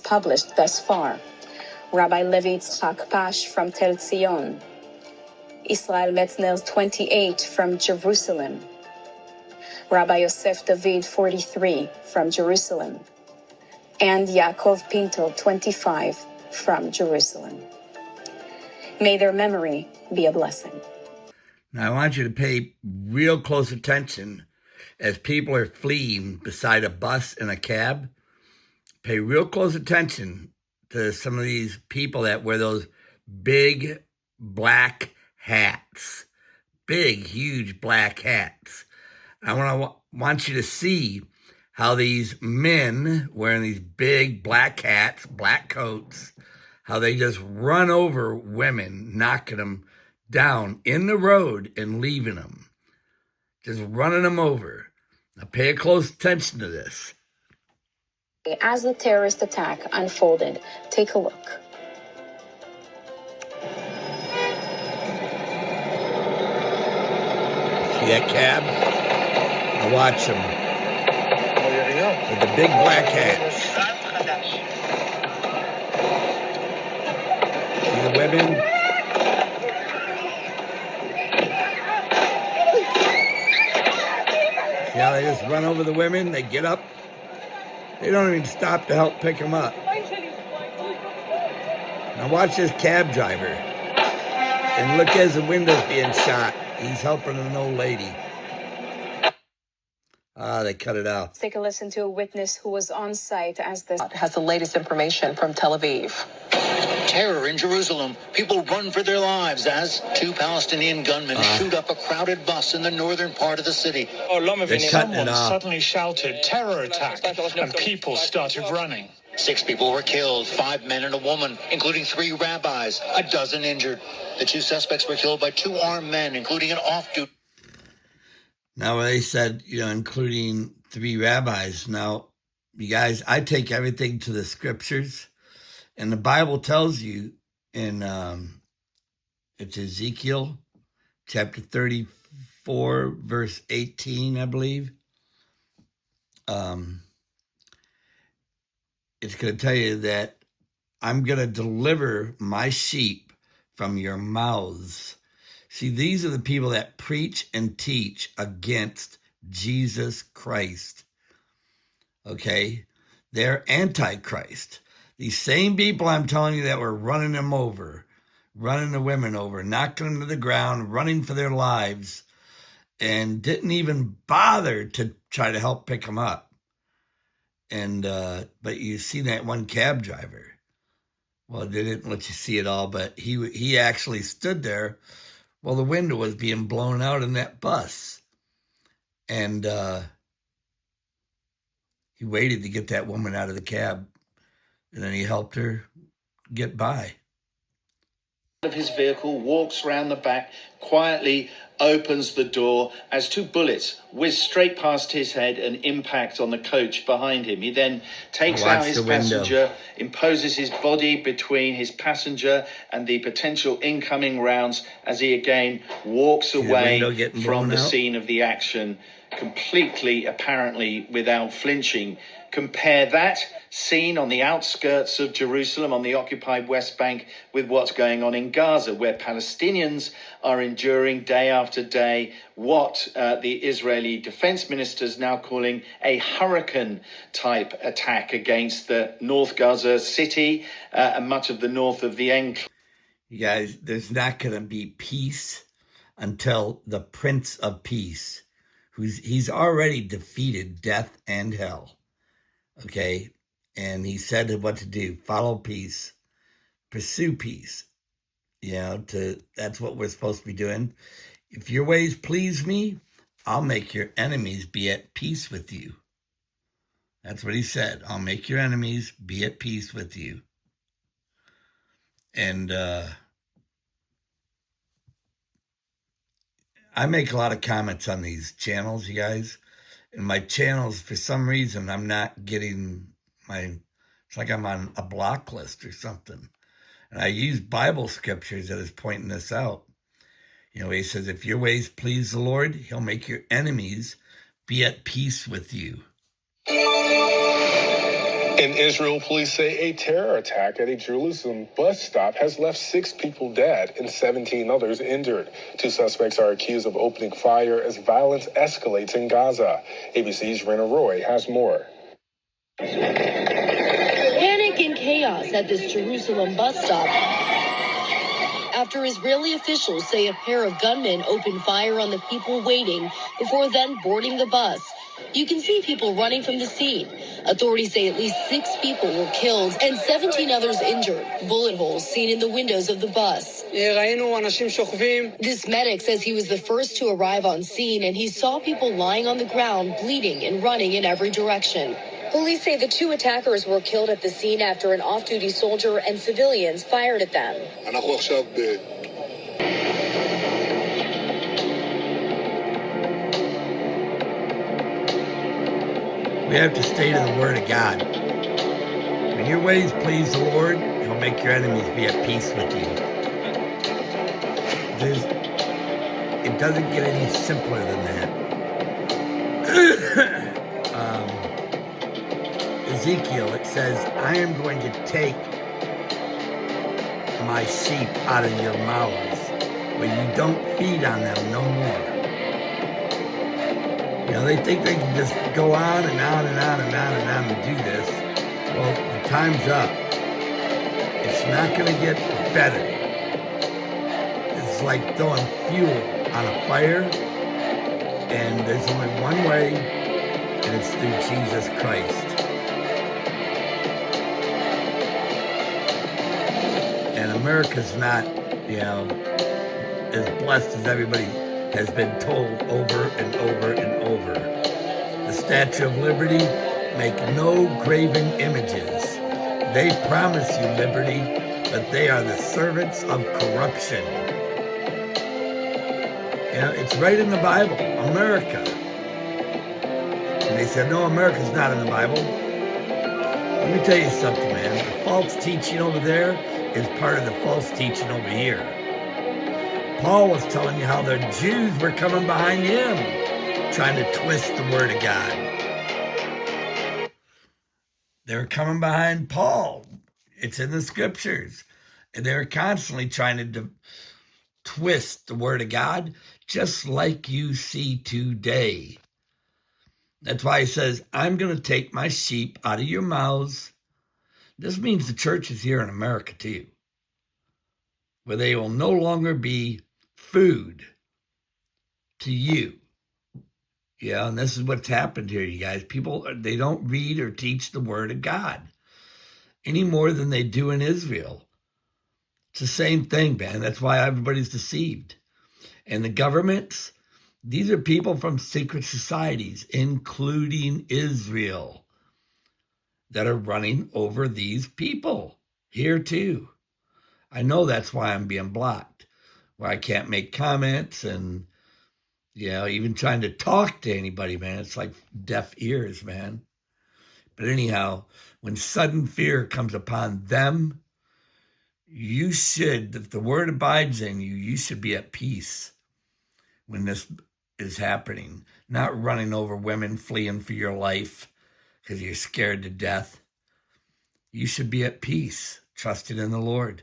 published thus far. Rabbi Levi Tzchak Pash from Tel Zion, Israel Metzner 28 from Jerusalem, Rabbi Yosef David 43 from Jerusalem, and Yaakov Pinto 25 from Jerusalem. May their memory be a blessing. Now I want you to pay real close attention as people are fleeing beside a bus and a cab. Pay real close attention to some of these people that wear those big black hats. Big, huge black hats. I want you to see how these men wearing these big black hats, black coats, how they just run over women, knocking them down in the road and leaving them. Just running them over. Now pay close attention to this. As the terrorist attack unfolded, take a look. See that cab? Now watch them. With the big black hats. See the women? See how they just run over the women? They get up. They don't even stop to help pick them up. Now watch this cab driver. And look as the window's being shot. He's helping an old lady. They cut it out. Let's take a listen to a witness who was on site as this has the latest information from Tel Aviv. Terror in Jerusalem. People run for their lives as two Palestinian gunmen shoot up a crowded bus in the northern part of the city. Someone suddenly shouted, "Terror attack," and people started running. 6 people were killed, 5 men and a woman, including 3 rabbis, a dozen injured. The 2 suspects were killed by 2 armed men, including an off-duty. Now, they said, including 3 rabbis. Now, you guys, I take everything to the scriptures. And the Bible tells you in, it's Ezekiel chapter 34, verse 18, I believe. It's going to tell you that I'm going to deliver my sheep from your mouths. See, these are the people that preach and teach against Jesus Christ. Okay? They're antichrist. These same people I'm telling you that were running them over, running the women over, knocking them to the ground, running for their lives, and didn't even bother to try to help pick them up. And but you see that one cab driver. Well, they didn't let you see it all, but he actually stood there while the window was being blown out in that bus. And he waited to get that woman out of the cab. And then he helped her get by. Of his vehicle, walks round the back, quietly opens the door as 2 bullets whiz straight past his head and impact on the coach behind him. He then takes out his passenger, imposes his body between his passenger and the potential incoming rounds as he again walks away from the scene of the action, completely, apparently, without flinching. Compare that scene on the outskirts of Jerusalem on the occupied West Bank with what's going on in Gaza, where Palestinians are enduring day after day what the Israeli defense minister is now calling a hurricane-type attack against the North Gaza city and much of the north of the enclave. You guys, there's not going to be peace until the Prince of Peace, he's already defeated death and hell. Okay, and he said what to do: follow peace, pursue peace. That's what we're supposed to be doing. If your ways please me, I'll make your enemies be at peace with you. That's what he said. I'll make your enemies be at peace with you. And I make a lot of comments on these channels, you guys. And my channels, for some reason, I'm not getting it's like I'm on a block list or something. And I use Bible scriptures that is pointing this out. He says, if your ways please the Lord, he'll make your enemies be at peace with you. In Israel, police say a terror attack at a Jerusalem bus stop has left 6 people dead and 17 others injured. 2 suspects are accused of opening fire as violence escalates in Gaza. ABC's Rena Roy has more. Panic and chaos at this Jerusalem bus stop after Israeli officials say a pair of gunmen opened fire on the people waiting before then boarding the bus. You can see people running from the scene. Authorities say at least 6 people were killed and 17 others injured. Bullet holes seen in the windows of the bus. This medic says he was the first to arrive on scene and he saw people lying on the ground, bleeding and running in every direction. Police say the 2 attackers were killed at the scene after an off-duty soldier and civilians fired at them. We have to stay to the Word of God. When your ways please the Lord, He'll make your enemies be at peace with you. It doesn't get any simpler than that. Ezekiel, it says, I am going to take my sheep out of your mouths, where you don't feed on them no more. You know, they think they can just go on and on and on and on and on and do this. Well, the time's up. It's not going to get better. It's like throwing fuel on a fire, and there's only one way, and it's through Jesus Christ. And America's not, as blessed as everybody has been told over and over and over. The Statue of Liberty, make no graven images. They promise you liberty, but they are the servants of corruption. It's right in the Bible, America. And they said, no, America's not in the Bible. Let me tell you something, man. The false teaching over there is part of the false teaching over here. Paul was telling you how the Jews were coming behind him, trying to twist the Word of God. They were coming behind Paul. It's in the Scriptures. And they were constantly trying to twist the Word of God, just like you see today. That's why he says, I'm going to take my sheep out of your mouths. This means the church is here in America too, where they will no longer be food to you. Yeah, and this is what's happened here, you guys. People, they don't read or teach the Word of God any more than they do in Israel. It's the same thing, man. That's why everybody's deceived. And the governments, these are people from secret societies, including Israel, that are running over these people here too. I know that's why I'm being blocked, where I can't make comments and, even trying to talk to anybody, man. It's like deaf ears, man. But anyhow, when sudden fear comes upon them, you should, if the Word abides in you, you should be at peace when this is happening, not running over women, fleeing for your life because you're scared to death. You should be at peace, trusting in the Lord.